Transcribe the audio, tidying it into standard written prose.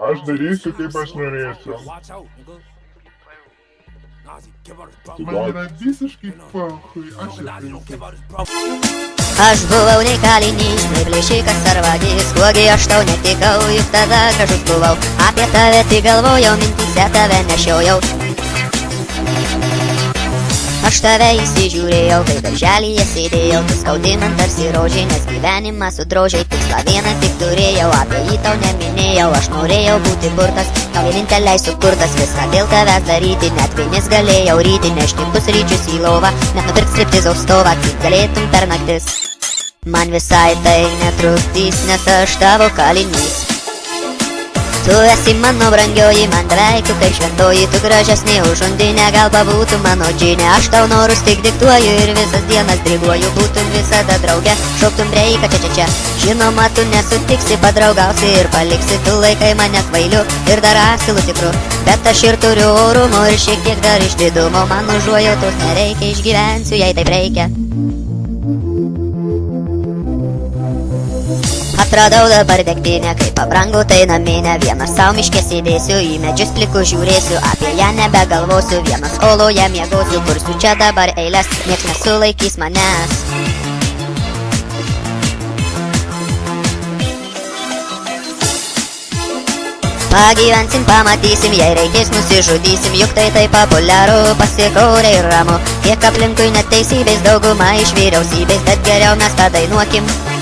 Aš darysiu, kaip aš norėsiu. Man yra visiškai pachui, aš esu. Aš buvau nei kalinys, nei plėšikas ar vagis, kuogi aš tau netikau, juk tada gražus buvau. Apie tave tik galvojau, mintyse tave nešiojau. Aš tave įsižiūrėjau, kai darželyje sėdėjau, tu skaudi man tarsi rožė, nes gyvenimą sudrožiai, tikslą vieną tik turėjau, apie jį tau neminėjau, aš norėjau būti burtas, tau vieninteliai sukurtas, viską dėl tavęs daryti, net vienis galėjau ryti, nešti pusryčius į lovą, net nupirkt striptizo stovą, kaip galėtum per naktis. Man visai tai netrukdys, nes aš tavo kalinys. Tu esi mano brangioji, man beveik tu kaip šventoji, tu gražesnė už undinę, gal pabūtų mano džinė. Aš tau norus tik diktuoju ir visas dienas diriguoju, būtum visada drauge, šauktum breiką čia. Žinoma, tu nesutiksi, padraugausi ir paliksi, tu laikai mane kvailiu ir dar asilu tikru. Bet aš ir turiu orumo ir šiek tiek dar išdidumo, man užuojautos nereikia, išgyvensiu, jei taip reikia. Atradau dabar degtinę, kai pabrango tai naminė, vienas sau miške sėdėsiu, į medžius plikus žiūrėsiu, apie ją nebegalvosiu, vienas oloje miegosiu, kursiu čia dabar eilės, nieks nesulaikys manęs. Pagyvensim, pamatysim, jei reikės nusižudysim, juk tai taip populiaru, pasikaurė ir ramu, tiek aplinkui neteisybės, dauguma iš vyriausybės, bet geriau mes padainuokim.